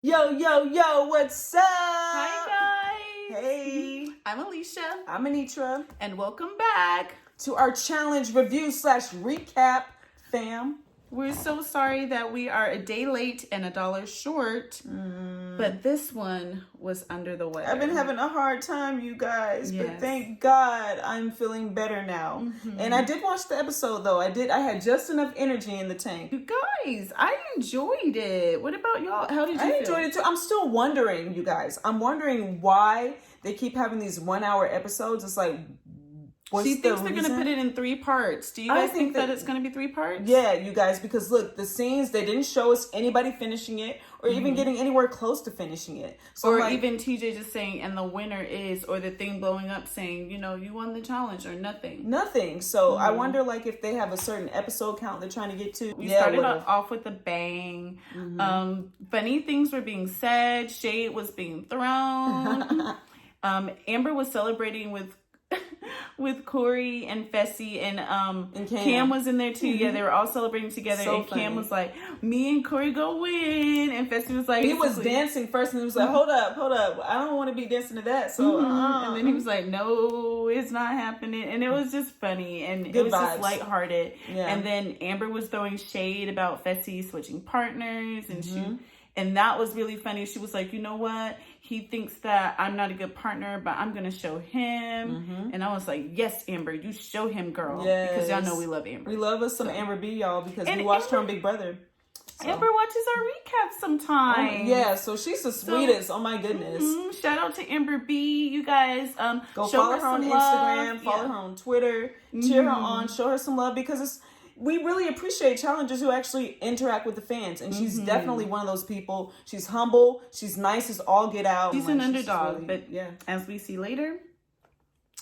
Yo, yo, yo, what's up? Hi, guys. Hey. I'm Alicia. I'm Anitra. And welcome back to our challenge review / recap, fam. We're so sorry that we are a day late and $1 short, but this one was under the weather. I've been having a hard time, you guys, but thank God I'm feeling better now. And I did watch the episode, though. I had just enough energy in the tank. You guys, I enjoyed it. What about y'all? How did you feel? I enjoyed it, too. I'm still wondering, you guys. I'm wondering why they keep having these 1 hour episodes. It's like, she thinks they're going to put it in 3 parts. Do you guys think that it's going to be 3 parts? Yeah, you guys, because look, the scenes, they didn't show us anybody finishing it or even getting anywhere close to finishing it. So or even TJ just saying, and the winner is, or the thing blowing up saying, you know, you won the challenge or nothing. Nothing. So I wonder, like, if they have a certain episode count they're trying to get to. We started off with a bang. Funny things were being said. Shade was being thrown. Amber was celebrating with Corey and Fessy and Cam was in there too. Yeah, they were all celebrating together. So and funny. Cam was like, me and Corey go win. And Fessy was like, he was dancing first and he was like, hold up. I don't want to be dancing to that. So and then he was like, no, it's not happening. And it was just funny and it was just lighthearted. Yeah. And then Amber was throwing shade about Fessy switching partners and and that was really funny. She was like, you know what? He thinks that I'm not a good partner, but I'm going to show him. And I was like, yes, Amber, you show him, girl. Yes. Because y'all know we love Amber. We love us some Amber B, y'all, because we watched her on Big Brother. So. Amber watches our recaps sometimes. Yeah, so she's the sweetest. Oh, my goodness. Shout out to Amber B. You guys go follow her on Instagram, follow her on Twitter, cheer her on, show her some love because we really appreciate challengers who actually interact with the fans. And she's definitely one of those people. She's humble. She's nice as all get out. She's an underdog. But as we see later,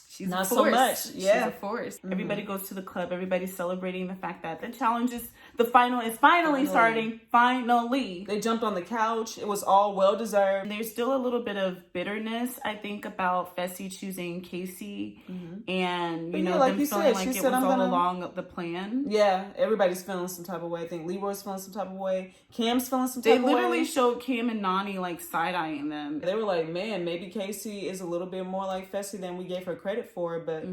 she's not a force. So much. Yeah. She's a force. Everybody goes to the club. Everybody's celebrating the fact that the final is finally starting. Finally. They jumped on the couch. It was all well-deserved. There's still a little bit of bitterness, I think, about Fessy choosing Casey. And, you know, like them feeling like it was all along the plan. Yeah, everybody's feeling some type of way. I think Leroy's feeling some type of way. Cam's feeling some type of way. They literally showed Cam and Nani, like, side-eyeing them. They were like, man, maybe Casey is a little bit more like Fessy than we gave her credit for. But,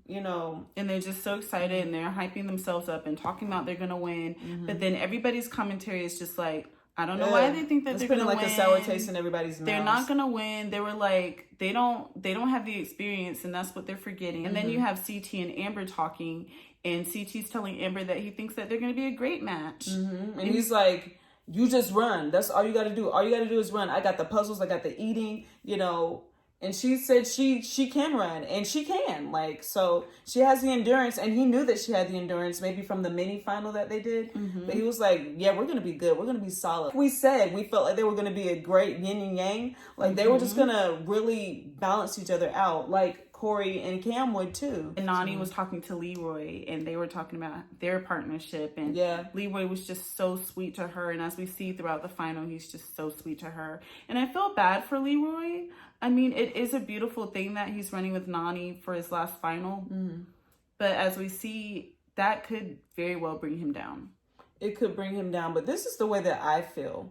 you know. And they're just so excited and they're hyping themselves up and talking about they're going to win. But then everybody's commentary is just like, I don't know why they think that they're going to win. It's putting like a sour taste in everybody's mouth. They're not going to win. They were like, they don't have the experience and that's what they're forgetting. And then you have CT and Amber talking and CT's telling Amber that he thinks that they're going to be a great match. And he's like, you just run. That's all you got to do. All you got to do is run. I got the puzzles. I got the eating, you know. And she said she can run, and she can. Like, so she has the endurance, and he knew that she had the endurance, maybe from the mini final that they did. But he was like, yeah, we're going to be good. We're going to be solid. We said we felt like they were going to be a great yin and yang. Like, they were just going to really balance each other out, like Corey and Cam would, too. And Nani was talking to Leroy, and they were talking about their partnership. And Leroy was just so sweet to her. And as we see throughout the final, he's just so sweet to her. And I feel bad for Leroy. I mean, it is a beautiful thing that he's running with Nani for his last final. But as we see, that could very well bring him down. It could bring him down. But this is the way that I feel.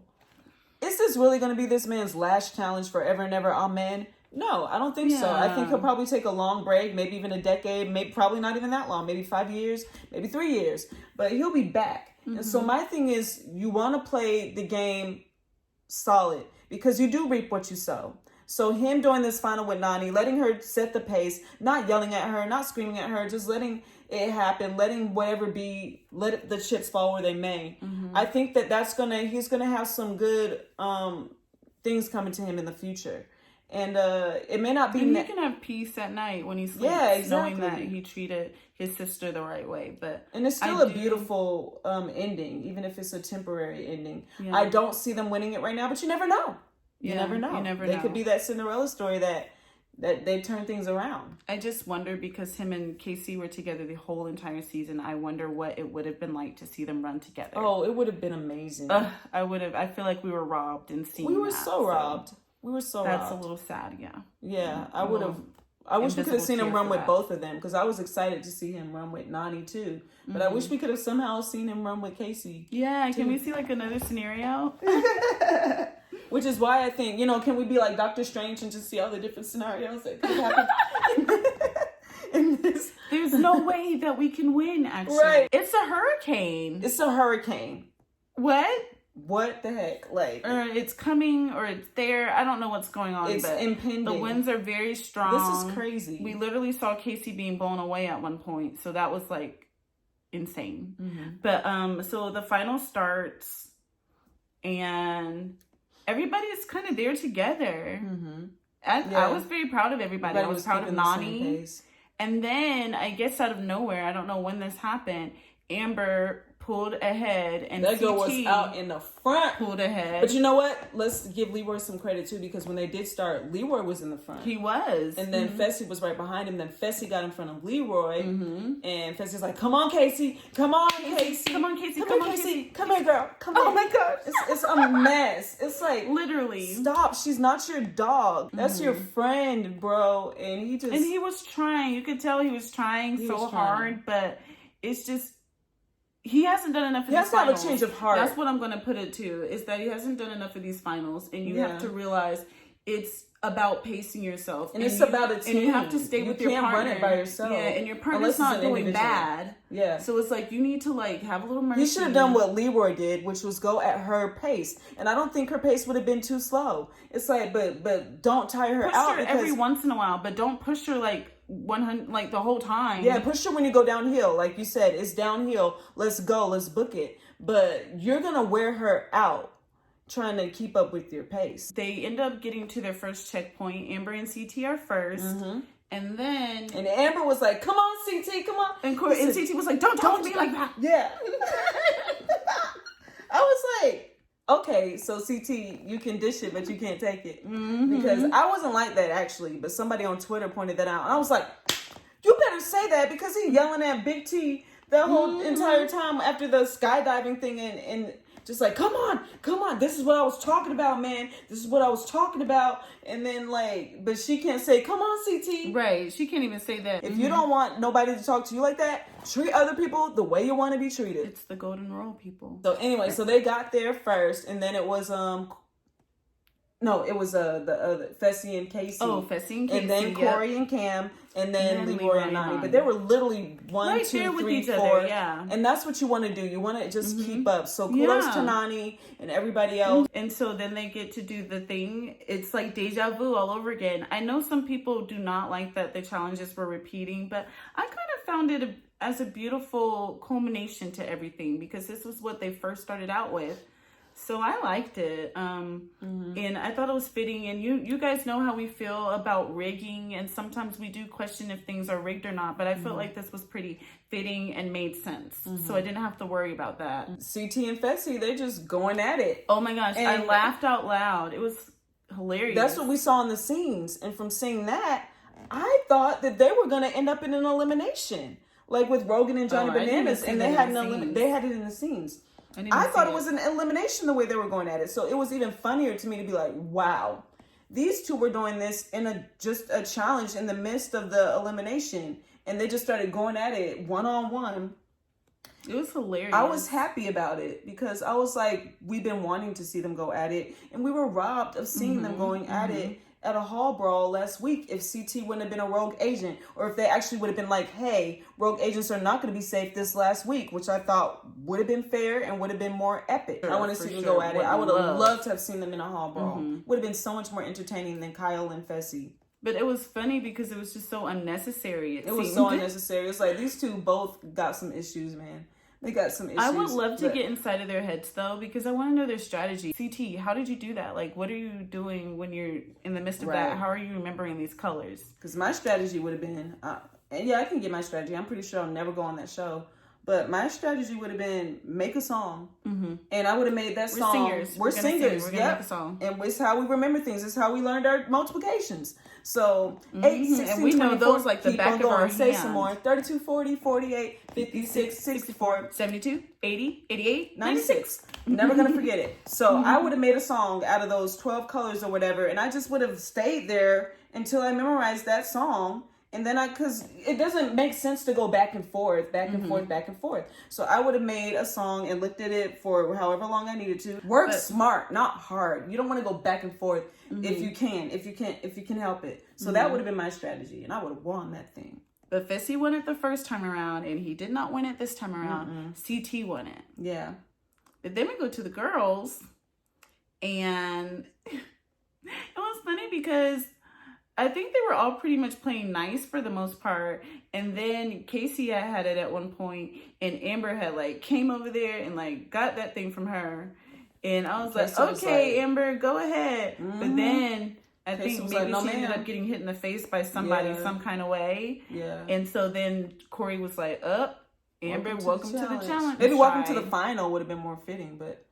Is this really going to be this man's last challenge forever and ever? Amen. No, I don't think so. I think he'll probably take a long break, maybe even a decade, maybe probably not even that long, maybe 5 years, maybe 3 years. But he'll be back. And so my thing is, you want to play the game solid because you do reap what you sow. So him doing this final with Nani, letting her set the pace, not yelling at her, not screaming at her, just letting it happen, letting whatever be, let the chips fall where they may. I think that he's gonna have some good things coming to him in the future. And it may not be... And he can have peace at night when he sleeps, knowing that he treated his sister the right way. And it's still a beautiful ending, even if it's a temporary ending. I don't see them winning it right now, but you never know. You never know. They could be that Cinderella story that they turn things around. I just wonder, because him and Casey were together the whole entire season, I wonder what it would have been like to see them run together. Oh, it would have been amazing. I feel like we were robbed in seeing that. We were so robbed. We were so robbed. That's a little sad, yeah. Yeah, I would have... I wish we could have seen him run with both of them, because I was excited to see him run with Nani too. But I wish we could have somehow seen him run with Casey. Yeah, can we see like another scenario? Which is why I think, you know, can we be like Doctor Strange and just see all the different scenarios that could happen in this? There's no way that we can win, actually. Right. It's a hurricane. It's a hurricane. What? What the heck? Like, or it's coming, or it's there. I don't know what's going on. It's impending. The winds are very strong. This is crazy. We literally saw Casey being blown away at one point, so that was like insane. But so the final starts, and everybody's kind of there together. I was very proud of everybody. I was proud of Nani. And then I guess out of nowhere, I don't know when this happened, Amber pulled ahead, and that girl was out in the front. Pulled ahead. But you know what? Let's give Leroy some credit too, because when they did start, Leroy was in the front. He was. And then Fessy was right behind him. Then Fessy got in front of Leroy. And Fessy's like, come on, Casey. Come on, Casey. Come on, Casey. Come on, Casey. Come here, girl. Come here. Oh my gosh. It's a mess. It's like, literally. Stop. She's not your dog. That's your friend, bro. And he was trying. You could tell he was trying hard, but it's just, he hasn't done enough of these finals. He has to have a change of heart. That's what I'm going to put it to, is that he hasn't done enough of these finals. And you have to realize it's about pacing yourself. And it's about a team. And you have to stay with your partner. You can't run it by yourself. Yeah, and your partner's not doing bad. Yeah. So it's like, you need to like have a little mercy. You should have done what Leroy did, which was go at her pace. And I don't think her pace would have been too slow. It's like, but don't tire her out. Push her every once in a while, but don't push her like 100, like the whole time. Yeah, push her when you go downhill. Like you said, it's downhill. Let's go. Let's book it. But you're going to wear her out trying to keep up with your pace. They end up getting to their first checkpoint. Amber and CT are first. And then... And Amber was like, come on, CT, come on. And CT was like, don't talk to me like that. Yeah. I was like, okay, so CT, you can dish it, but you can't take it. Because I wasn't like that, actually. But somebody on Twitter pointed that out. And I was like, you better say that, because he yelling at Big T the whole entire time after the skydiving thing, and just like, come on, this is what I was talking about, man. This is what I was talking about. And then like, but she can't say, come on, CT. Right, she can't even say that. If you don't want nobody to talk to you like that, treat other people the way you want to be treated. It's the golden rule, people. So anyway, so they got there first, and then it was it was the Fessy and Casey. Oh, Fessy and Casey. And then Corey and Cam, and then Leroy and Nani. But they were literally 1, 2, 3, 4. Yeah. And that's what you want to do. You want to just keep up. So kudos to Nani and everybody else. And so then they get to do the thing. It's like deja vu all over again. I know some people do not like that the challenges were repeating, but I kind of found it as a beautiful culmination to everything, because this was what they first started out with. So I liked it, and I thought it was fitting. And you guys know how we feel about rigging, and sometimes we do question if things are rigged or not, but I felt like this was pretty fitting and made sense. So I didn't have to worry about that. CT and Fessy, they just going at it. Oh my gosh, and I laughed out loud. It was hilarious. That's what we saw in the scenes, and from seeing that, I thought that they were going to end up in an elimination, like with Rogan and Johnny Bananas, and they had it in the scenes. I thought it was an elimination the way they were going at it. So it was even funnier to me to be like, wow, these two were doing this in just a challenge in the midst of the elimination. And they just started going at it one-on-one. It was hilarious. I was happy about it, because I was like, we've been wanting to see them go at it. And we were robbed of seeing them going at it at a hall brawl last week if CT wouldn't have been a rogue agent, or if they actually would have been like, hey, rogue agents are not going to be safe this last week, which I thought would have been fair and would have been more epic. I want to see them go at it. I would have loved to have seen them in a hall brawl. Would have been so much more entertaining than Kyle and Fessy. But it was funny because it was just so unnecessary. It was so unnecessary. It's like these two both got some issues, man. They got some issues. I would love to get inside of their heads, though, because I want to know their strategy. CT, how did you do that? Like, what are you doing when you're in the midst of that? How are you remembering these colors? Because my strategy would have been, and yeah, I can get my strategy. I'm pretty sure I'll never go on that show. But my strategy would have been make a song, and I would have made that song. We're singers. We're gonna make a song. And it's how we remember things. It's how we learned our multiplications. So 8, 16, and we 24, know those like the back of our hands. Say some more. 32, 40, 48, 56, 64, 72, 80, 88, 96. Never gonna forget it. So I would have made a song out of those 12 colors or whatever, and I just would have stayed there until I memorized that song. And then because it doesn't make sense to go back and forth, back and forth, back and forth. So I would have made a song and looked at it for however long I needed to. Work smart, not hard. You don't want to go back and forth if you can help it. So that would have been my strategy, and I would have won that thing. But Fessy won it the first time around, and he did not win it this time around. CT won it. Yeah. But then we go to the girls, and it was funny because I think they were all pretty much playing nice for the most part. And then Casey had it at one point, and Amber had like came over there and like got that thing from her. And I was like, okay, Amber, go ahead. But then I think maybe she ended up getting hit in the face by somebody some kind of way. Yeah. And so then Corey was like, Amber, welcome to the challenge. Maybe welcome to the final would have been more fitting, but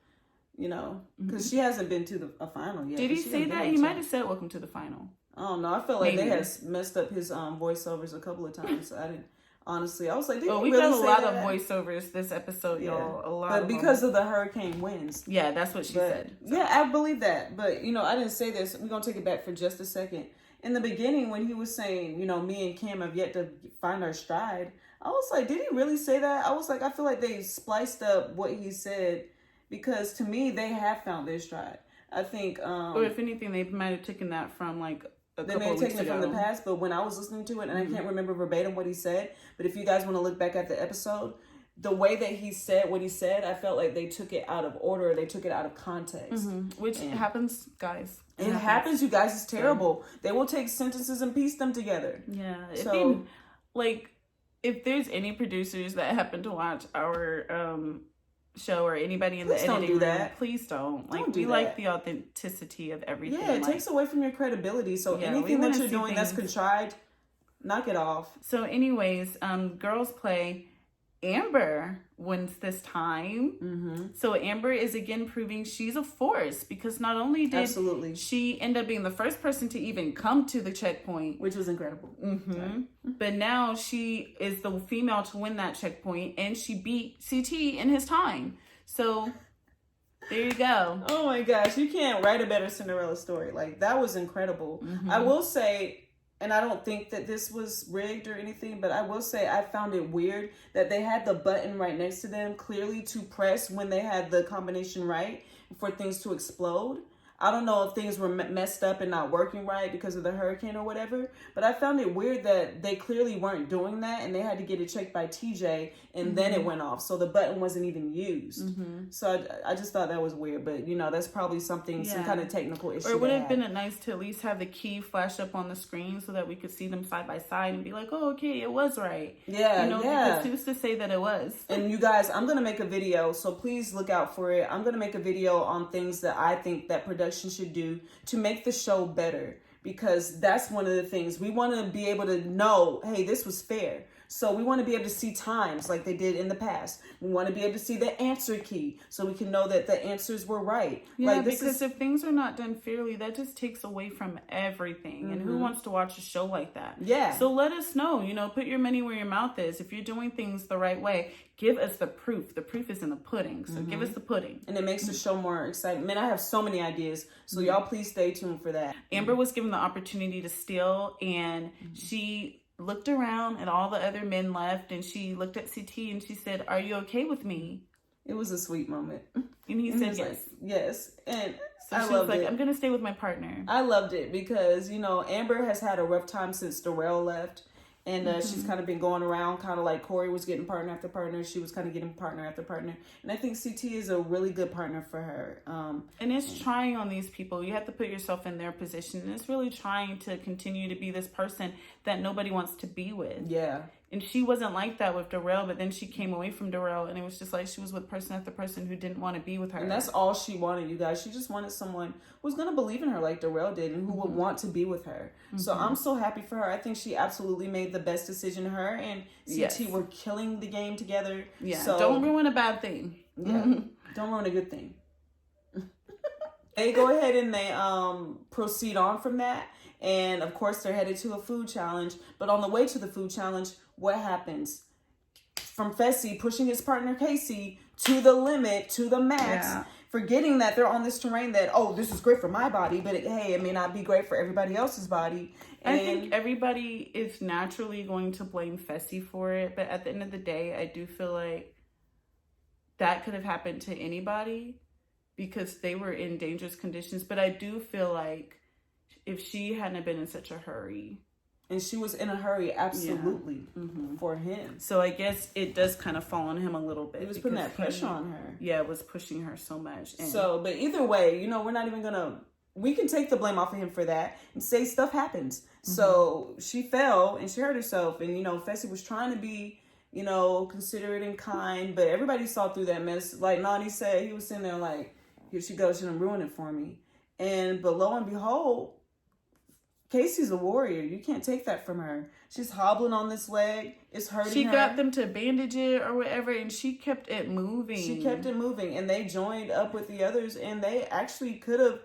you know, because she hasn't been to a final yet. Did he say that? He might have said welcome to the final. I don't know. I feel like they had messed up his voiceovers a couple of times. So I didn't. Honestly, I was like, we got a lot of voiceovers this episode, y'all. A lot, but because of the hurricane winds. Yeah, that's what she said. So. Yeah, I believe that. But you know, I didn't say this. We're gonna take it back for just a second. In the beginning, when he was saying, you know, me and Kim have yet to find our stride, I was like, did he really say that? I was like, I feel like they spliced up what he said, because to me, they have found their stride. I think. Or if anything, they might have taken that from like. They may have taken it from the past, but when I was listening to it, and I can't remember verbatim what he said, but if you guys want to look back at the episode, the way that he said what he said, I felt like they took it out of order. They took it out of context. Which happens, guys. It happens, you guys. It's terrible. They will take sentences and piece them together. Yeah. So, if there's any producers that happen to watch our show or anybody in the editing room, please don't. We like the authenticity of everything. Yeah, it takes away from your credibility. So anything that you're doing that's contrived, knock it off. So anyways, girls play. Amber wins this time. So Amber is again proving she's a force, because not only did she end up being the first person to even come to the checkpoint, which was incredible, but now she is the female to win that checkpoint, and she beat CT in his time. So there you go. Oh my gosh, you can't write a better Cinderella story. Like, that was incredible. I will say, and I don't think that this was rigged or anything, but I will say I found it weird that they had the button right next to them clearly to press when they had the combination right for things to explode. I don't know if things were messed up and not working right because of the hurricane or whatever, but I found it weird that they clearly weren't doing that, and they had to get it checked by TJ, and then it went off. So the button wasn't even used. So I just thought that was weird, but you know, that's probably something, some kind of technical issue. Or it would have been nice to at least have the key flash up on the screen so that we could see them side by side and be like, oh, okay, it was right. Yeah, because who's to say that it was? And you guys, I'm going to make a video, so please look out for it. I'm going to make a video on things that I think that production should do to make the show better, because that's one of the things we want to be able to know. Hey, this was fair. So we want to be able to see times like they did in the past. We want to be able to see the answer key so we can know that the answers were right. Yeah, because if things are not done fairly, that just takes away from everything. And who wants to watch a show like that? Yeah. So let us know, put your money where your mouth is. If you're doing things the right way, give us the proof. The proof is in the pudding. So give us the pudding. And it makes the show more exciting. Man, I have so many ideas. So y'all please stay tuned for that. Amber was given the opportunity to steal, and she looked around at all the other men left, and she looked at CT and she said, "Are you okay with me?" It was a sweet moment. And he said yes. Like, yes. And so she was like, I'm going to stay with my partner. I loved it because, Amber has had a rough time since Darrell left. And she's kind of been going around, kind of like Corey was getting partner after partner. She was kind of getting partner after partner. And I think CT is a really good partner for her. And it's trying on these people. You have to put yourself in their position. And it's really trying to continue to be this person that nobody wants to be with. Yeah. And she wasn't like that with Darrell, but then she came away from Darrell, and it was just like she was with person after person who didn't want to be with her. And that's all she wanted, you guys. She just wanted someone who was going to believe in her like Darrell did, and who would want to be with her. So I'm so happy for her. I think she absolutely made the best decision. Her and CT were killing the game together. Yeah, so don't ruin a bad thing. Yeah, don't ruin a good thing. They go ahead and they proceed on from that. And of course, they're headed to a food challenge. But on the way to the food challenge, what happens? From Fessy pushing his partner Casey to the limit, to the max. Yeah. forgetting that they're on this terrain that, oh, this is great for my body, but hey, it may not be great for everybody else's body. And I think everybody is naturally going to blame Fessy for it, but at the end of the day, I do feel like that could have happened to anybody because they were in dangerous conditions. But I do feel like if she hadn't been in such a hurry. And she was in a hurry, absolutely, for him. So I guess it does kind of fall on him a little bit. It was putting that pressure on her. Yeah, it was pushing her so much. And but either way, we're not even going to... We can take the blame off of him for that and say stuff happens. So she fell and she hurt herself. And, Fessy was trying to be, considerate and kind. But everybody saw through that mess. Like Nani said, he was sitting there like, here she goes, she done ruined it for me. But lo and behold, Casey's a warrior. You can't take that from her. She's hobbling on this leg. It's hurting her. She got them to bandage it or whatever, and she kept it moving. She kept it moving. And they joined up with the others. And they actually could have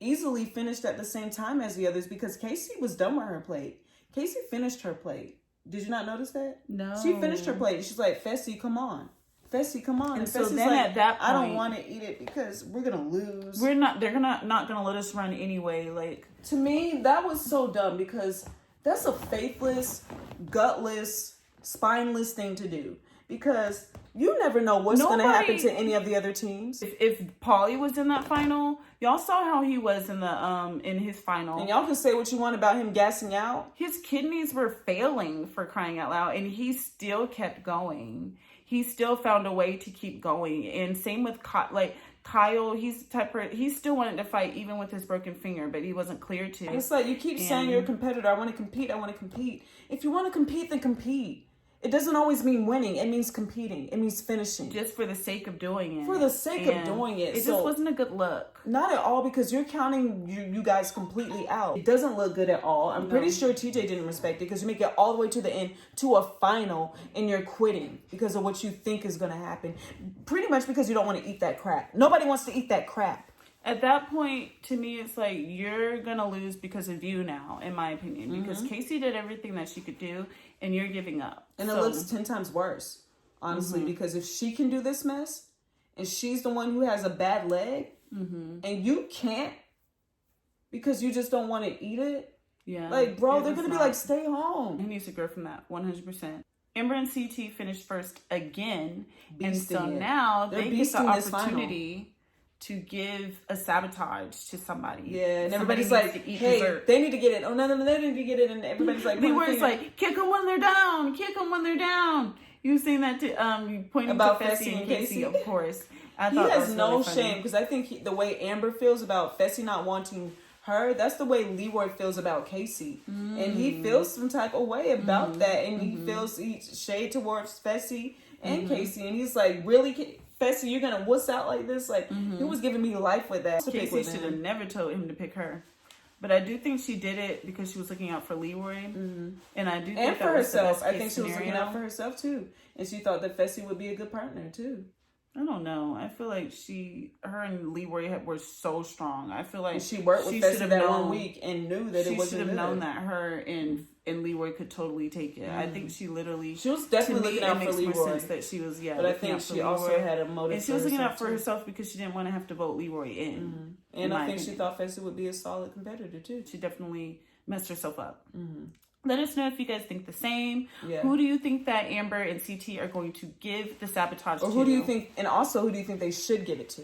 easily finished at the same time as the others because Casey was done with her plate. Casey finished her plate. Did you not notice that? No. She finished her plate. She's like, Fessy, come on. Fessy, come on. And so then like, at that point, I don't want to eat it because we're going to lose. They're not going to let us run anyway. Like, to me, that was so dumb because that's a faithless, gutless, spineless thing to do. Because you never know what's going to happen to any of the other teams. If Paulie was in that final, y'all saw how he was in the in his final. And y'all can say what you want about him gassing out. His kidneys were failing, for crying out loud, and he still kept going. He still found a way to keep going. And same with Kyle, he still wanted to fight even with his broken finger, but he wasn't cleared to. It's like you keep saying you're a competitor. I want to compete. I want to compete. If you want to compete, then compete. It doesn't always mean winning. It means competing. It means finishing. Just for the sake of doing it. For the sake of doing it. It just wasn't a good look. Not at all, because you're counting you guys completely out. It doesn't look good at all. I'm pretty sure TJ didn't respect it because you make it all the way to the end, to a final, and you're quitting because of what you think is going to happen. Pretty much because you don't want to eat that crap. Nobody wants to eat that crap. At that point, to me, it's like, you're going to lose because of you now, in my opinion. Because Casey did everything that she could do, and you're giving up. And it looks 10 times worse, honestly. Because if she can do this mess, and she's the one who has a bad leg, and you can't, because you just don't want to eat it. Yeah. Like, bro, they're going to be like, stay home. He needs to grow from that, 100%. Amber and CT finished first again. And so now they get the opportunity to give a sabotage to somebody. Yeah, and everybody's like, hey, dessert. They need to get it. Oh, no, they need to get it. And everybody's like, Leroy's like, kick them when they're down. Kick them when they're down. You saying that to, you pointing about to Fessy and Casey, of course. I thought he has no shame, because I think the way Amber feels about Fessy not wanting her, that's the way Leroy feels about Casey. And he feels some type of way about that. And he feels shade towards Fessy and Casey. And he's like, really, Fessy, you're gonna wuss out like this? Like, he was giving me life with that. Casey should have never told him to pick her. But I do think she did it because she was looking out for Leroy. And I do think and for herself. I think she was looking out for herself too. And she thought that Fessy would be a good partner too. I don't know. I feel like her and Leroy were so strong. I feel like she worked with Fessy that 1 week and knew that it wasn't good. She should have known that her and Leroy could totally take it. I think she was definitely looking out for Leroy. That she was, but I think she also had a motive. And she was looking out for herself because she didn't want to have to vote Leroy in. And I think she thought Fessy would be a solid competitor too. She definitely messed herself up. Let us know if you guys think the same. Yeah. Who do you think that Amber and CT are going to give the sabotage to? Or who do you think, and also who do you think they should give it to?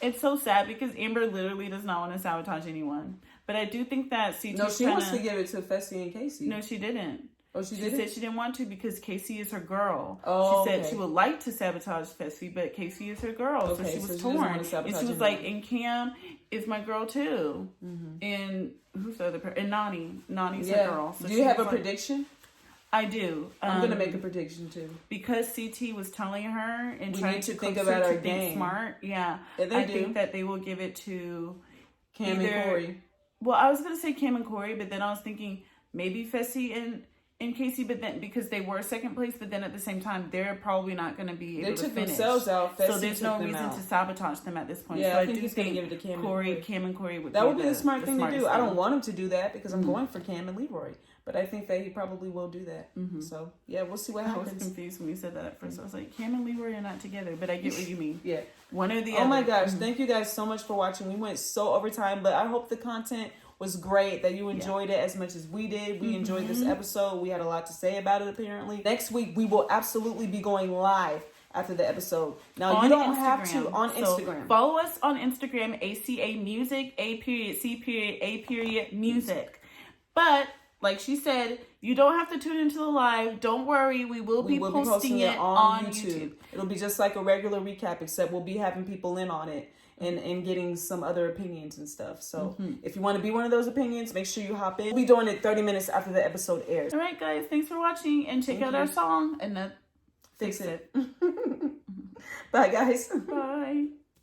It's so sad because Amber literally does not want to sabotage anyone. But I do think that CT... No, she wants to give it to Fessy and Casey. No, she didn't. Oh, she didn't? She said she didn't want to because Casey is her girl. Oh, she said she would like to sabotage Fessy, but Casey is her girl. Okay, so she was torn. And she was like, and Cam is my girl too. And who's the other person? And Nani's her girl. So do you have a prediction? I do. I'm going to make a prediction too. Because CT was telling her and we trying to think about our game. Think smart. Yeah. I think that they will give it to Cam and Corey. Well, I was going to say Cam and Corey, but then I was thinking maybe Fessy and Casey, but then because they were second place, but then at the same time, they're probably not going to be able to finish. They took themselves out. Fessy so there's no reason to sabotage them at this point. Yeah, so I think he's going to give it to Cam and Corey. Cam and Corey would that would be the smart thing to do. I don't want him to do that because I'm going for Cam and Leroy. But I think that he probably will do that. So, yeah, we'll see what happens. I was confused when you said that at first. I was like, Cam and Leroy are not together, but I get what you mean. Yeah. One or the other. Oh my gosh. Thank you guys so much for watching. We went so over time, but I hope the content was great, that you enjoyed it as much as we did. We enjoyed this episode. We had a lot to say about it, apparently. Next week, we will absolutely be going live after the episode. Now, you don't have to on Instagram. Follow us on Instagram, ACA Music, A.C.A. Music. But, like she said, you don't have to tune into the live. Don't worry. We will be posting it on YouTube. It'll be just like a regular recap, except we'll be having people in on it. And getting some other opinions and stuff. So if you want to be one of those opinions, make sure you hop in. We'll be doing it 30 minutes after the episode airs. All right, guys. Thanks for watching. And check out our song. And Fix It. Bye, guys. Bye.